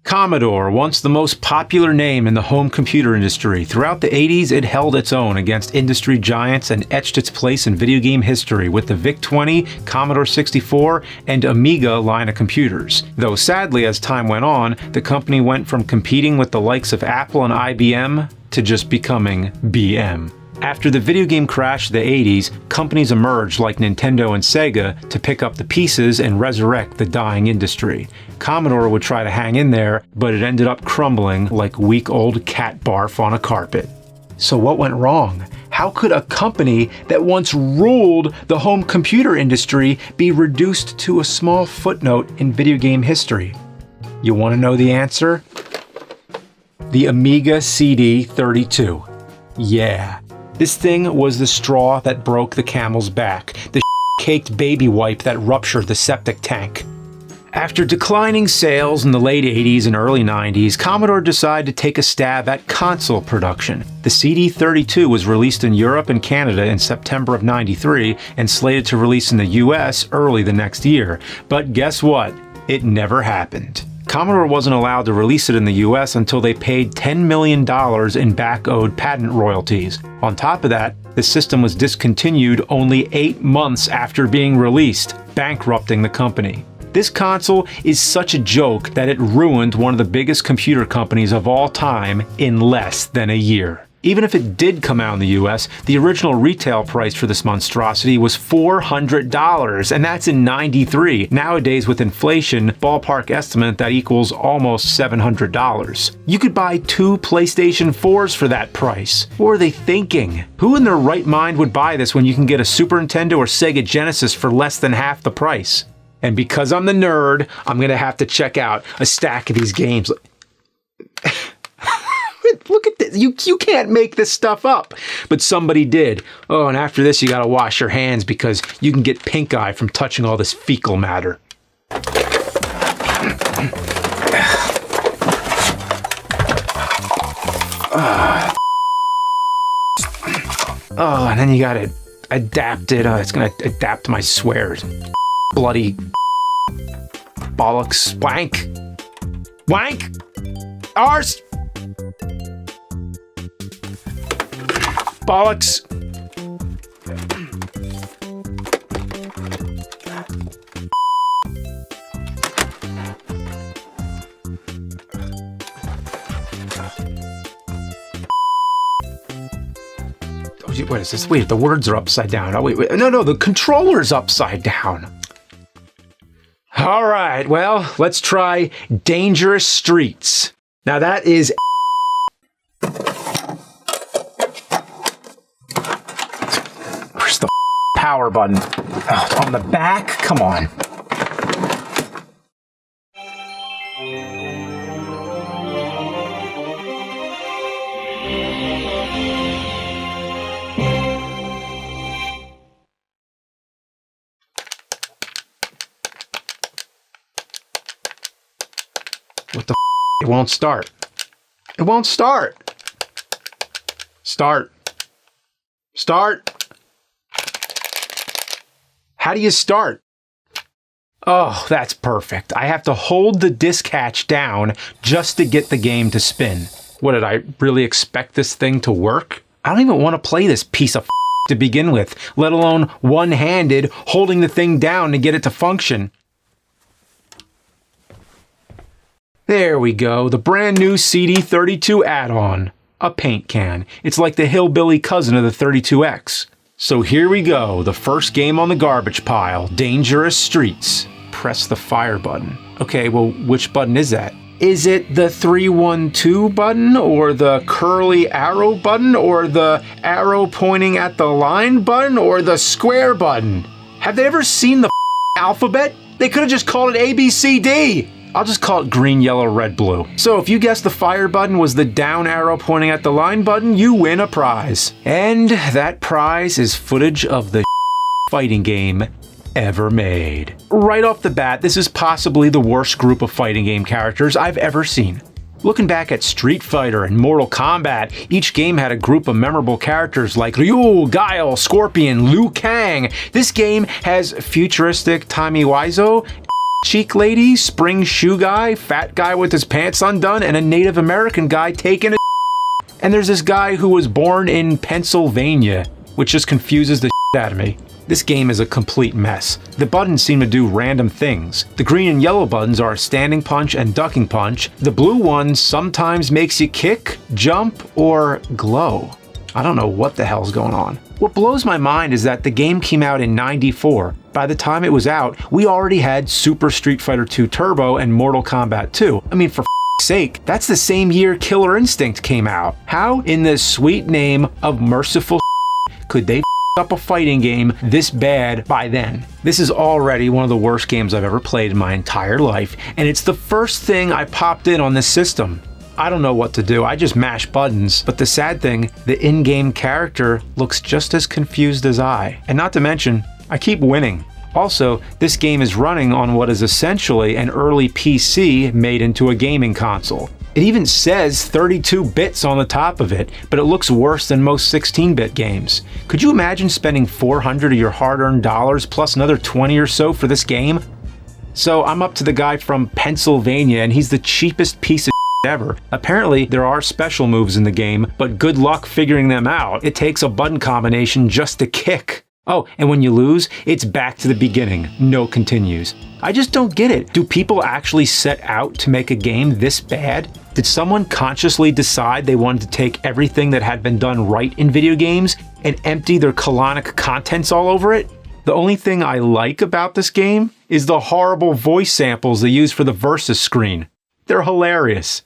Commodore, once the most popular name in the home computer industry, throughout the 80s it held its own against industry giants and etched its place in video game history with the VIC-20, Commodore 64, and Amiga line of computers. Though sadly, as time went on, the company went from competing with the likes of Apple and IBM to just becoming BM. After the video game crash of the 80s, companies emerged like Nintendo and Sega to pick up the pieces and resurrect the dying industry. Commodore would try to hang in there, but it ended up crumbling like week-old cat barf on a carpet. So what went wrong? How could a company that once ruled the home computer industry be reduced to a small footnote in video game history? You want to know the answer? The Amiga CD32. Yeah. This thing was the straw that broke the camel's back, the caked baby wipe that ruptured the septic tank. After declining sales in the late 80s and early 90s, Commodore decided to take a stab at console production. The CD32 was released in Europe and Canada in September of '93 and slated to release in the US early the next year. But guess what? It never happened. Commodore wasn't allowed to release it in the US until they paid $10 million in back-owed patent royalties. On top of that, the system was discontinued only 8 months after being released, bankrupting the company. This console is such a joke that it ruined one of the biggest computer companies of all time in less than a year. Even if it did come out in the US, the original retail price for this monstrosity was $400, and that's in '93. Nowadays, with inflation, ballpark estimate that equals almost $700. You could buy 2 PlayStation 4s for that price. What were they thinking? Who in their right mind would buy this when you can get a Super Nintendo or Sega Genesis for less than half the price? And because I'm the nerd, I'm gonna have to check out a stack of these games. Look at this. You can't make this stuff up. But somebody did. Oh, and after this, you gotta wash your hands because you can get pink eye from touching all this fecal matter. Oh, and then you gotta adapt it. It's gonna adapt to my swears. Bloody bollocks. Wank. Wank. Arse. Bollocks. What is this? Wait, the words are upside down. Oh, wait. No, the controller's upside down. All right, well, let's try Dangerous Streets. Now that is... Where's the power button? Oh, on the back? Come on. What the f? It won't start. It won't start. Start. Start. How do you start? Oh, that's perfect. I have to hold the disk hatch down just to get the game to spin. What, did I really expect this thing to work? I don't even want to play this piece of f to begin with, let alone one-handed holding the thing down to get it to function. There we go, the brand new CD32 add-on. A paint can. It's like the hillbilly cousin of the 32X. So here we go, the first game on the garbage pile, Dangerous Streets. Press the fire button. Okay, well, which button is that? Is it the 312 button, or the curly arrow button, or the arrow pointing at the line button, or the square button? Have they ever seen the alphabet? They could have just called it ABCD. I'll just call it green, yellow, red, blue. So if you guess the fire button was the down arrow pointing at the line button, you win a prize. And that prize is footage of the fighting game ever made. Right off the bat, this is possibly the worst group of fighting game characters I've ever seen. Looking back at Street Fighter and Mortal Kombat, each game had a group of memorable characters like Ryu, Guile, Scorpion, Liu Kang. This game has futuristic Tommy Wiseau, cheek lady, spring shoe guy, fat guy with his pants undone, and a Native American guy taking a and there's this guy who was born in Pennsylvania, which just confuses the out of me. This game is a complete mess. The buttons seem to do random things. The green and yellow buttons are standing punch and ducking punch. The blue one sometimes makes you kick, jump, or glow. I don't know what the hell's going on. What blows my mind is that the game came out in '94. By the time it was out, we already had Super Street Fighter 2 Turbo and Mortal Kombat 2. I mean, for sake, that's the same year Killer Instinct came out. How in the sweet name of merciful could they up a fighting game this bad by then? This is already one of the worst games I've ever played in my entire life, and it's the first thing I popped in on this system. I don't know what to do, I just mash buttons, but the sad thing, the in-game character looks just as confused as I. And not to mention, I keep winning. Also, this game is running on what is essentially an early PC made into a gaming console. It even says 32 bits on the top of it, but it looks worse than most 16-bit games. Could you imagine spending $400 of your hard-earned dollars plus another 20 or so for this game? So I'm up to the guy from Pennsylvania, and he's the cheapest piece of ever. Apparently, there are special moves in the game, but good luck figuring them out. It takes a button combination just to kick. Oh, and when you lose, it's back to the beginning. No continues. I just don't get it. Do people actually set out to make a game this bad? Did someone consciously decide they wanted to take everything that had been done right in video games and empty their colonic contents all over it? The only thing I like about this game is the horrible voice samples they use for the versus screen. They're hilarious.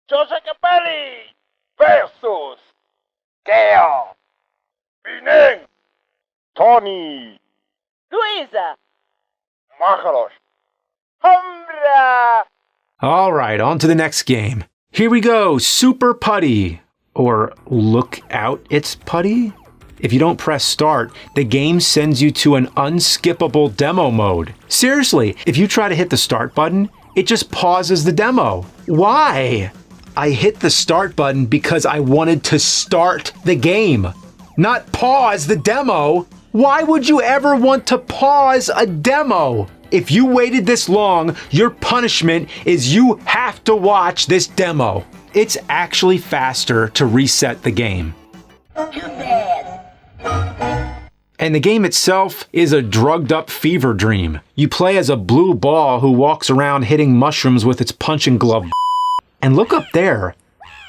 Joseph Capelli versus Gail Bining Tony Luisa Marcos Humbra. Alright, on to the next game. Here we go, Super Putty. Or Look Out, It's Putty? If you don't press start, the game sends you to an unskippable demo mode. Seriously, if you try to hit the start button, it just pauses the demo. Why? I hit the start button because I wanted to start the game, not pause the demo. Why would you ever want to pause a demo? If you waited this long, your punishment is you have to watch this demo. It's actually faster to reset the game. Too bad. And the game itself is a drugged-up fever dream. You play as a blue ball who walks around hitting mushrooms with its punching glove. And look up there.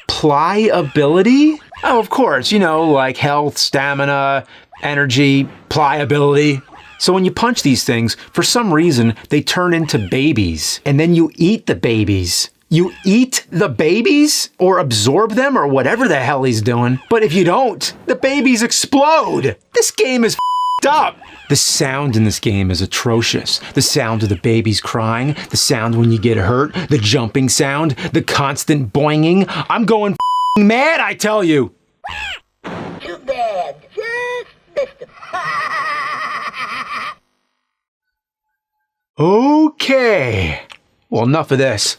Pliability? Oh, of course, you know, like health, stamina, energy, pliability. So when you punch these things, for some reason, they turn into babies. And then you eat the babies. You eat the babies? Or absorb them, or whatever the hell he's doing. But if you don't, the babies explode! This game is f***ed up! The sound in this game is atrocious. The sound of the babies crying, the sound when you get hurt, the jumping sound, the constant boinging. I'm going f***ing mad, I tell you! Too bad. Just missed him. Okay. Well, enough of this.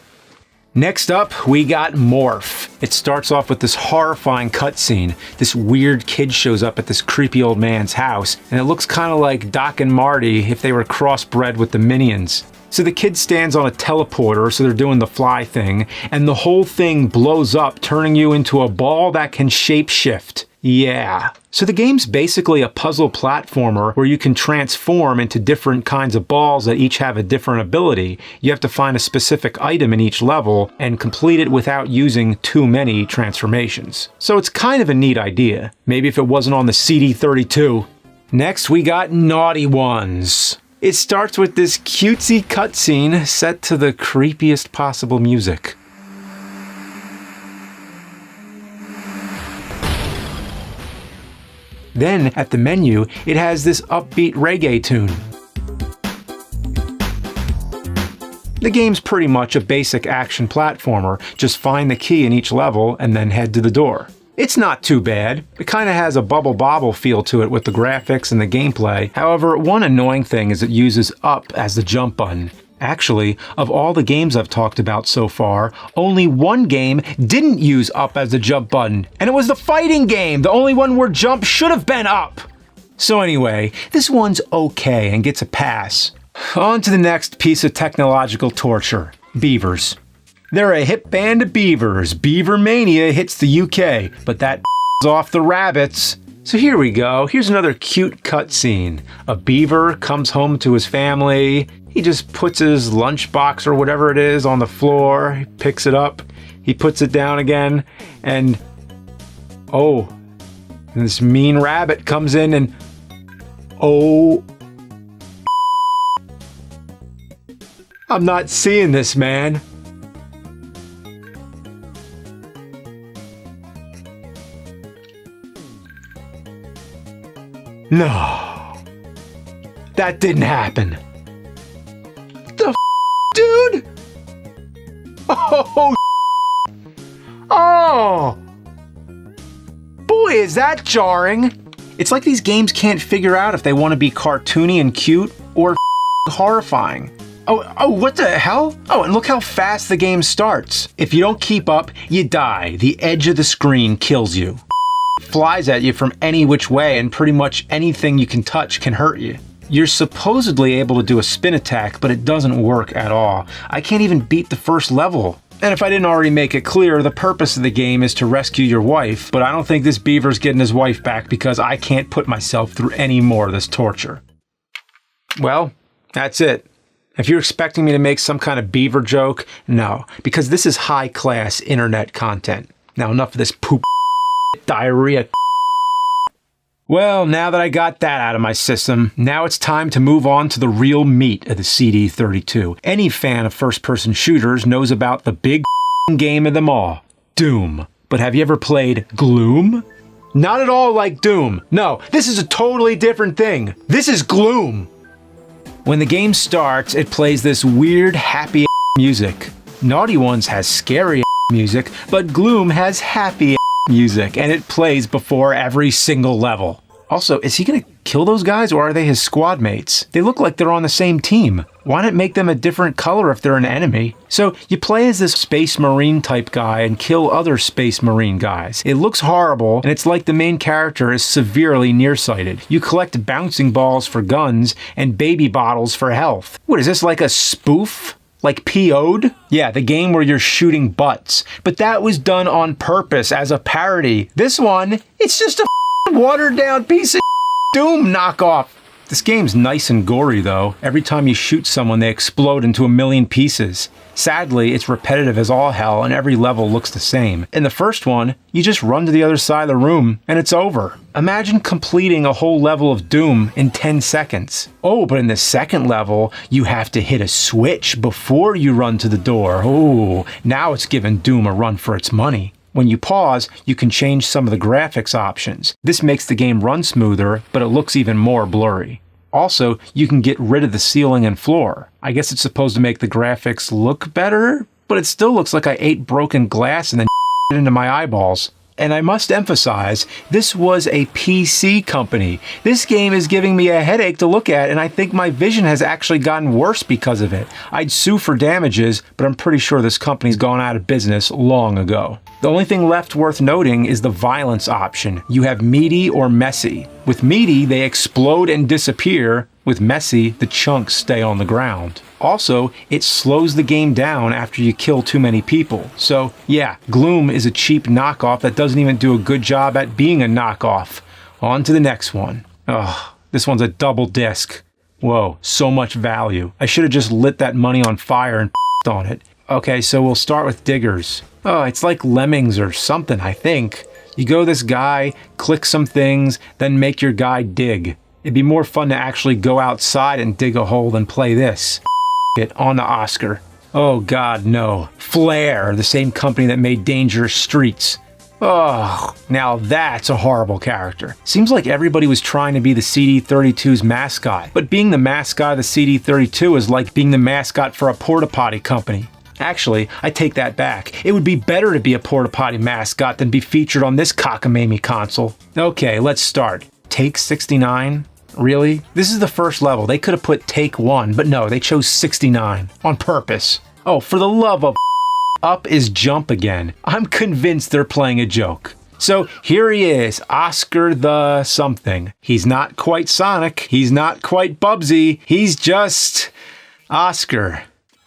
Next up, we got Morph. It starts off with this horrifying cutscene. This weird kid shows up at this creepy old man's house, and it looks kind of like Doc and Marty if they were crossbred with the Minions. So the kid stands on a teleporter, so they're doing the fly thing, and the whole thing blows up, turning you into a ball that can shapeshift. Yeah. So the game's basically a puzzle platformer where you can transform into different kinds of balls that each have a different ability. You have to find a specific item in each level and complete it without using too many transformations. So it's kind of a neat idea. Maybe if it wasn't on the CD32. Next, we got Naughty Ones. It starts with this cutesy cutscene set to the creepiest possible music. Then, at the menu, it has this upbeat reggae tune. The game's pretty much a basic action platformer. Just find the key in each level and then head to the door. It's not too bad. It kind of has a bubble bobble feel to it with the graphics and the gameplay. However, one annoying thing is it uses up as the jump button. Actually, of all the games I've talked about so far, only one game didn't use up as the jump button, and it was the fighting game, the only one where jump should have been up. So anyway, this one's okay and gets a pass. On to the next piece of technological torture, beavers. They're a hip band of beavers. Beaver mania hits the UK, but that off the rabbits. So here we go. Here's another cute cutscene. A beaver comes home to his family. He just puts his lunchbox or whatever it is on the floor. He picks it up. He puts it down again. And this mean rabbit comes in and I'm not seeing this, man. No. That didn't happen. Dude! Oh! Boy, is that jarring! It's like these games can't figure out if they want to be cartoony and cute or horrifying. Oh, what the hell? Oh, and look how fast the game starts. If you don't keep up, you die. The edge of the screen kills you. Flies at you from any which way, and pretty much anything you can touch can hurt you. You're supposedly able to do a spin attack, but it doesn't work at all. I can't even beat the first level. And if I didn't already make it clear, the purpose of the game is to rescue your wife, but I don't think this beaver's getting his wife back because I can't put myself through any more of this torture. Well, that's it. If you're expecting me to make some kind of beaver joke, no, because this is high-class internet content. Now enough of this poop diarrhea. Well, now that I got that out of my system, now it's time to move on to the real meat of the CD32. Any fan of first-person shooters knows about the big game of them all, Doom. But have you ever played Gloom? Not at all like Doom. No, this is a totally different thing. This is Gloom. When the game starts, it plays this weird, happy music. Naughty Ones has scary music, but Gloom has happy music, and it plays before every single level. Also, is he gonna kill those guys, or are they his squad mates? They look like they're on the same team. Why not make them a different color if they're an enemy? So you play as this space marine type guy and kill other space marine guys. It looks horrible, and it's like the main character is severely nearsighted. You collect bouncing balls for guns and baby bottles for health. What is this, like a spoof? Like PO'd? Yeah, the game where you're shooting butts. But that was done on purpose as a parody. This one, it's just a watered down piece of Doom knockoff. This game's nice and gory though. Every time you shoot someone, they explode into a million pieces. Sadly, it's repetitive as all hell and every level looks the same. In the first one, you just run to the other side of the room and it's over. Imagine completing a whole level of Doom in 10 seconds. Oh, but in the second level, you have to hit a switch before you run to the door. Oh, now it's giving Doom a run for its money. When you pause, you can change some of the graphics options. This makes the game run smoother, but it looks even more blurry. Also, you can get rid of the ceiling and floor. I guess it's supposed to make the graphics look better, but it still looks like I ate broken glass and then into my eyeballs. And I must emphasize, this was a PC company. This game is giving me a headache to look at, and I think my vision has actually gotten worse because of it. I'd sue for damages, but I'm pretty sure this company's gone out of business long ago. The only thing left worth noting is the violence option. You have meaty or messy. With meaty, they explode and disappear. With messy, the chunks stay on the ground. Also, it slows the game down after you kill too many people. So yeah, Gloom is a cheap knockoff that doesn't even do a good job at being a knockoff. On to the next one. Ugh, this one's a double disc. Whoa, so much value. I should have just lit that money on fire and on it. Okay, so we'll start with Diggers. Oh, it's like Lemmings or something, I think. You go this guy, click some things, then make your guy dig. It'd be more fun to actually go outside and dig a hole than play this. It on the Oscar. Oh god, no. Flare, the same company that made Dangerous Streets. Oh, now that's a horrible character. Seems like everybody was trying to be the CD32's mascot, but being the mascot of the CD32 is like being the mascot for a porta potty company. Actually, I take that back. It would be better to be a porta potty mascot than be featured on this cockamamie console. Okay, let's start. Take 69. Really? This is the first level. They could have put take 1, but no, they chose 69 on purpose. Oh, for the love of up is jump again. I'm convinced they're playing a joke. So here he is, Oscar the something. He's not quite Sonic. He's not quite Bubsy. He's just Oscar.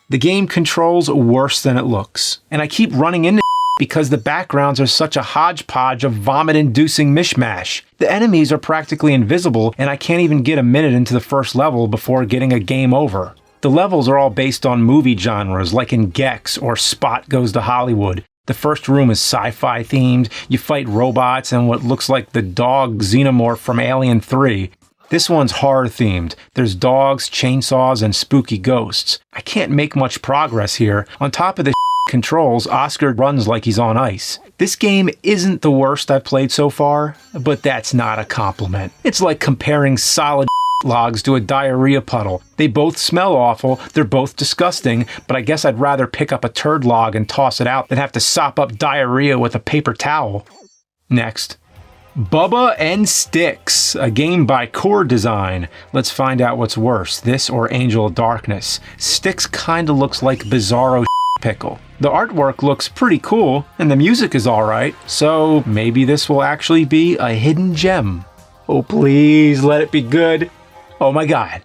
The game controls worse than it looks. And I keep running into because the backgrounds are such a hodgepodge of vomit-inducing mishmash. The enemies are practically invisible, and I can't even get a minute into the first level before getting a game over. The levels are all based on movie genres, like in Gex or Spot Goes to Hollywood. The first room is sci-fi themed. You fight robots and what looks like the dog xenomorph from Alien 3. This one's horror themed. There's dogs, chainsaws, and spooky ghosts. I can't make much progress here. On top of the controls, Oscar runs like he's on ice. This game isn't the worst I've played so far, but that's not a compliment. It's like comparing solid logs to a diarrhea puddle. They both smell awful, they're both disgusting, but I guess I'd rather pick up a turd log and toss it out than have to sop up diarrhea with a paper towel. Next. Bubba and Sticks, a game by Core Design. Let's find out what's worse, this or Angel of Darkness. Sticks kinda looks like Bizarro Pickle. The artwork looks pretty cool, and the music is alright, so maybe this will actually be a hidden gem. Oh please, let it be good. Oh my god.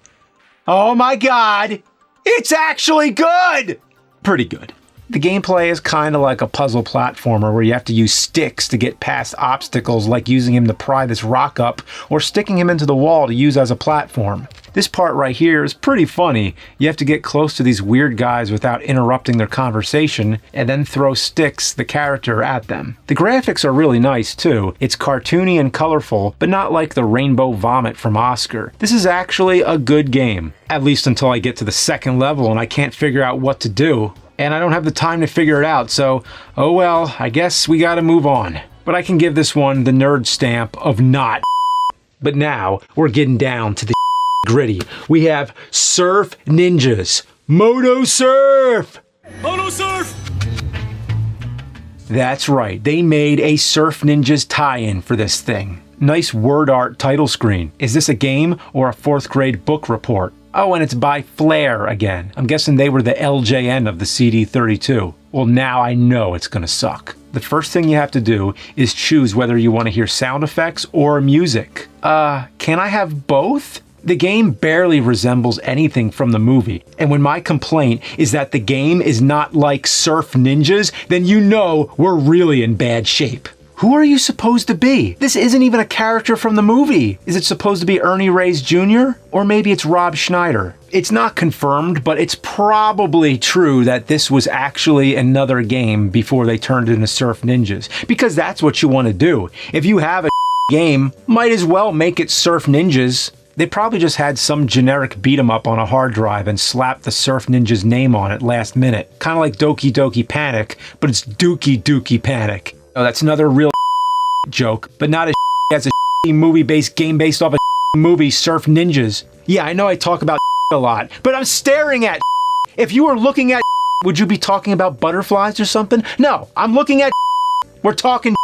Oh my god! It's actually good! Pretty good. The gameplay is kind of like a puzzle platformer where you have to use sticks to get past obstacles, like using him to pry this rock up or sticking him into the wall to use as a platform. This part right here is pretty funny. You have to get close to these weird guys without interrupting their conversation and then throw Sticks, the character, at them. The graphics are really nice too. It's cartoony and colorful, but not like the rainbow vomit from Oscar. This is actually a good game, at least until I get to the second level and I can't figure out what to do. And I don't have the time to figure it out, so, oh well, I guess we gotta move on. But I can give this one the nerd stamp of not. But now, we're getting down to the gritty. We have Surf Ninjas. Moto Surf! Moto Surf! That's right, they made a Surf Ninjas tie-in for this thing. Nice word art title screen. Is this a game or a 4th grade book report? Oh, and it's by Flare again. I'm guessing they were the LJN of the CD32. Well, now I know it's gonna suck. The first thing you have to do is choose whether you want to hear sound effects or music. Can I have both? The game barely resembles anything from the movie, and when my complaint is that the game is not like Surf Ninjas, then you know we're really in bad shape. Who are you supposed to be? This isn't even a character from the movie. Is it supposed to be Ernie Reyes Jr.? Or maybe it's Rob Schneider? It's not confirmed, but it's probably true that this was actually another game before they turned it into Surf Ninjas, because that's what you want to do. If you have a game, might as well make it Surf Ninjas. They probably just had some generic beat 'em up on a hard drive and slapped the Surf Ninjas name on it last minute. Kind of like Doki Doki Panic, but it's Dookie Dookie Panic. Oh, that's another real joke, but not as a movie-based game based off a movie, Surf Ninjas. Yeah, I know I talk about a lot, but I'm staring at. If you were looking at, would you be talking about butterflies or something? No, I'm looking at. We're talking.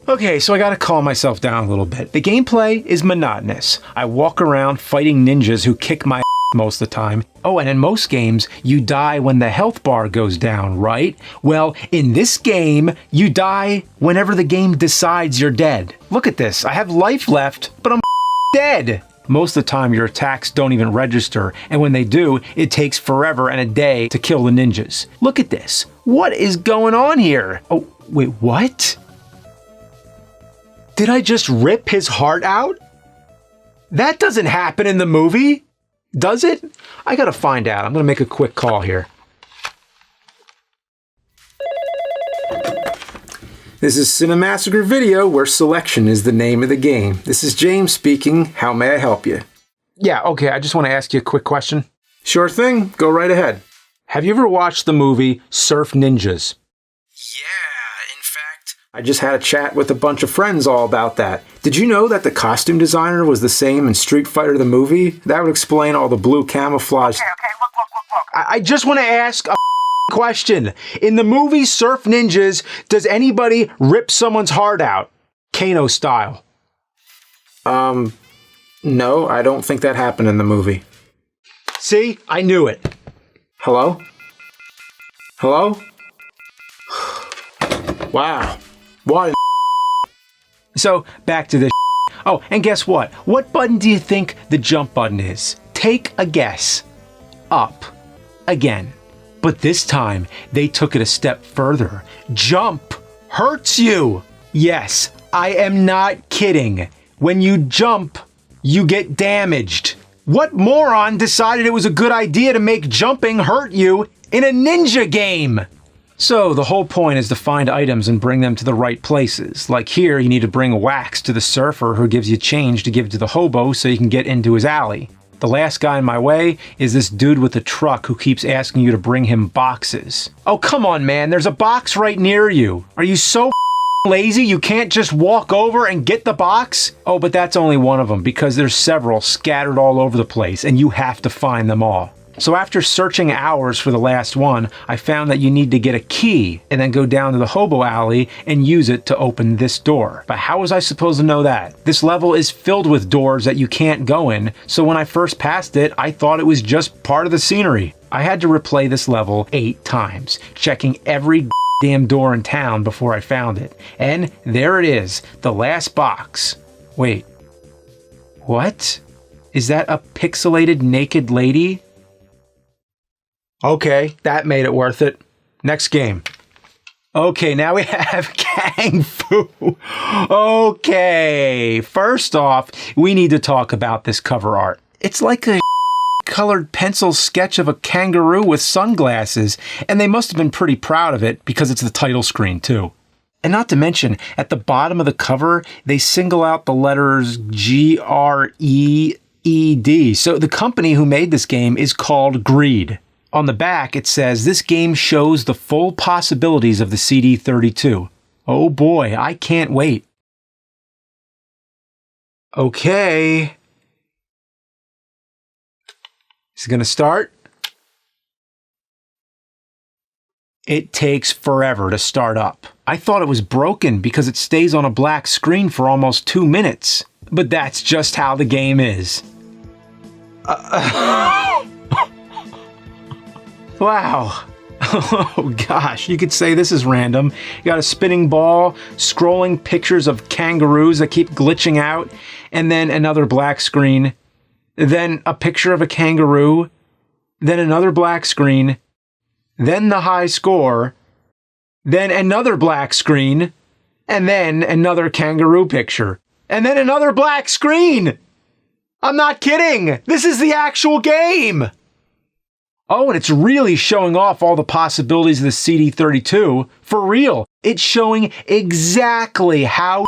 Okay, so I gotta calm myself down a little bit. The gameplay is monotonous. I walk around fighting ninjas who kick my most of the time. Oh, and in most games, you die when the health bar goes down, right? Well, in this game, you die whenever the game decides you're dead. Look at this, I have life left, but I'm dead. Most of the time, your attacks don't even register, and when they do, it takes forever and a day to kill the ninjas. Look at this. What is going on here? Oh, wait, what? Did I just rip his heart out? That doesn't happen in the movie. Does it? I gotta find out. I'm gonna make a quick call here. This is Cinemassacre Video, where selection is the name of the game. This is James speaking. How may I help you? Yeah, okay, I just want to ask you a quick question. Sure thing. Go right ahead. Have you ever watched the movie Surf Ninjas? Yeah, in fact, I just had a chat with a bunch of friends all about that. Did you know that the costume designer was the same in Street Fighter the movie? That would explain all the blue camouflage. Okay, look. I just want to ask a question. In the movie Surf Ninjas, does anybody rip someone's heart out? Kano style. No, I don't think that happened in the movie. See? I knew it. Hello? Hello? Wow. Why? So, back to this. Oh, and guess what? What button do you think the jump button is? Take a guess. Up. Again. But this time, they took it a step further. Jump hurts you. Yes, I am not kidding. When you jump, you get damaged. What moron decided it was a good idea to make jumping hurt you in a ninja game? So the whole point is to find items and bring them to the right places. Like here, you need to bring wax to the surfer who gives you change to give to the hobo so you can get into his alley. The last guy in my way is this dude with the truck who keeps asking you to bring him boxes. Oh, come on, man. There's a box right near you. Are you so lazy you can't just walk over and get the box? Oh, but that's only one of them because there's several scattered all over the place and you have to find them all. So after searching hours for the last one, I found that you need to get a key and then go down to the hobo alley and use it to open this door. But how was I supposed to know that? This level is filled with doors that you can't go in, so when I first passed it, I thought it was just part of the scenery. I had to replay this level 8 times, checking every damn door in town before I found it. And there it is, the last box. Wait, what? Is that a pixelated naked lady? Okay, that made it worth it. Next game. Okay, now we have Kung Fu. Okay, first off, we need to talk about this cover art. It's like a colored pencil sketch of a kangaroo with sunglasses, and they must have been pretty proud of it because it's the title screen too. And not to mention, at the bottom of the cover, they single out the letters G-R-E-E-D. So the company who made this game is called Greed. On the back, it says, this game shows the full possibilities of the CD32. Oh boy, I can't wait. Okay. Is it gonna start? It takes forever to start up. I thought it was broken because it stays on a black screen for almost 2 minutes. But that's just how the game is. Wow. Oh gosh, you could say this is random. You got a spinning ball, scrolling pictures of kangaroos that keep glitching out, and then another black screen, then a picture of a kangaroo, then another black screen, then the high score, then another black screen, and then another kangaroo picture, and then another black screen. I'm not kidding. This is the actual game. Oh, and it's really showing off all the possibilities of the CD32. For real, it's showing exactly how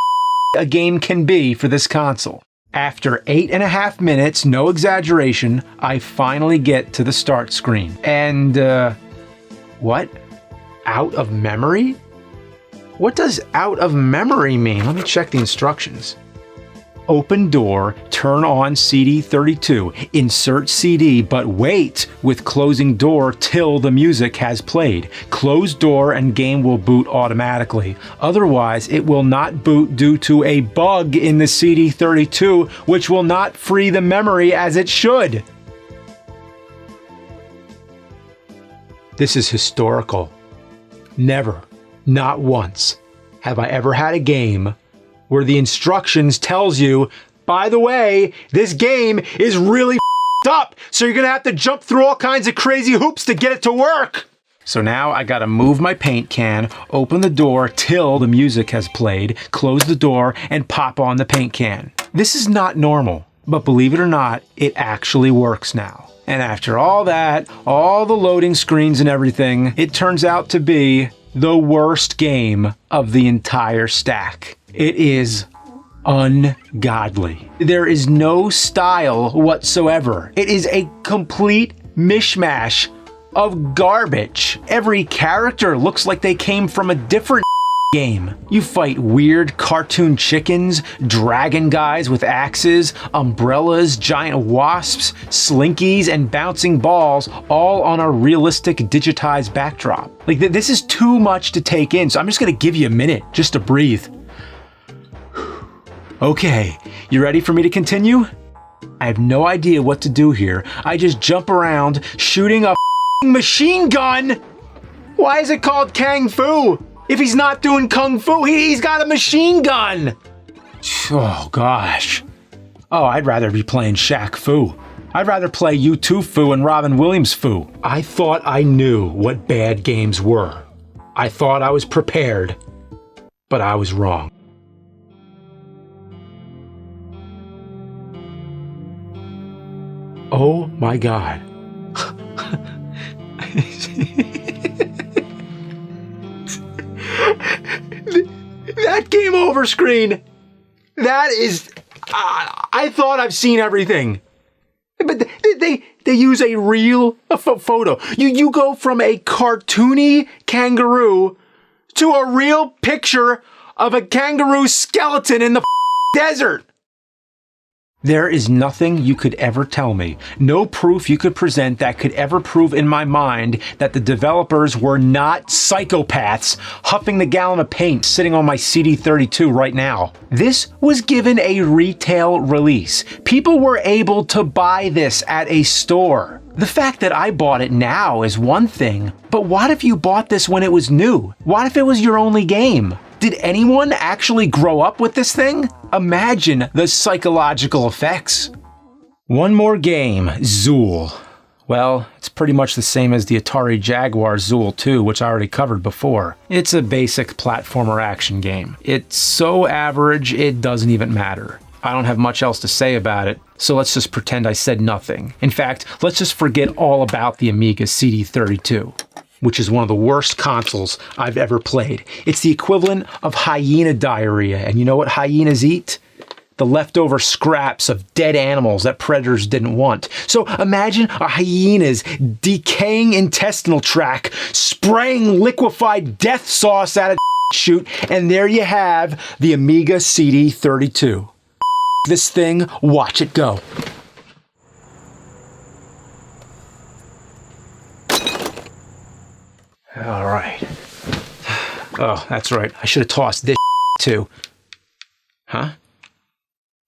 a game can be for this console. After 8.5 minutes, no exaggeration, I finally get to the start screen. And, what? Out of memory? What does out of memory mean? Let me check the instructions. Open door, turn on CD32, insert CD, but wait with closing door till the music has played. Close door and game will boot automatically. Otherwise, it will not boot due to a bug in the CD32, which will not free the memory as it should. This is historical. Never, not once, have I ever had a game where the instructions tells you, by the way, this game is really up, so you're gonna have to jump through all kinds of crazy hoops to get it to work. So now I gotta move my paint can, open the door till the music has played, close the door, and pop on the paint can. This is not normal, but believe it or not, it actually works now. And after all that, all the loading screens and everything, it turns out to be the worst game of the entire stack. It is ungodly. There is no style whatsoever. It is a complete mishmash of garbage. Every character looks like they came from a different game. You fight weird cartoon chickens, dragon guys with axes, umbrellas, giant wasps, slinkies, and bouncing balls, all on a realistic digitized backdrop. Like, this is too much to take in, so I'm just gonna give you a minute just to breathe. Okay, you ready for me to continue? I have no idea what to do here. I just jump around shooting a machine gun. Why is it called Kung Fu? If he's not doing Kung Fu, he's got a machine gun. Oh gosh. Oh, I'd rather be playing Shaq Fu. I'd rather play U2 Fu and Robin Williams Fu. I thought I knew what bad games were. I thought I was prepared, but I was wrong. Oh my God. That game over screen. That is, I thought I've seen everything. But they use a real photo. You go from a cartoony kangaroo to a real picture of a kangaroo skeleton in the desert. There is nothing you could ever tell me, no proof you could present that could ever prove in my mind that the developers were not psychopaths huffing the gallon of paint sitting on my CD32 right now. This was given a retail release. People were able to buy this at a store. The fact that I bought it now is one thing, but what if you bought this when it was new? What if it was your only game? Did anyone actually grow up with this thing? Imagine the psychological effects. One more game, Zool. Well, it's pretty much the same as the Atari Jaguar Zool 2, which I already covered before. It's a basic platformer action game. It's so average, it doesn't even matter. I don't have much else to say about it, so let's just pretend I said nothing. In fact, let's just forget all about the Amiga CD32. Which is one of the worst consoles I've ever played. It's the equivalent of hyena diarrhea, and you know what hyenas eat? The leftover scraps of dead animals that predators didn't want. So imagine a hyena's decaying intestinal tract spraying liquefied death sauce at a chute, and there you have the Amiga CD32. This thing, watch it go. All right. Oh, that's right. I should have tossed this too. Huh?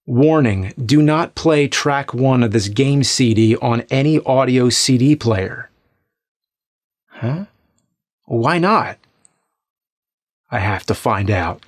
Warning, do not play track 1 of this game CD on any audio CD player. Huh? Why not? I have to find out.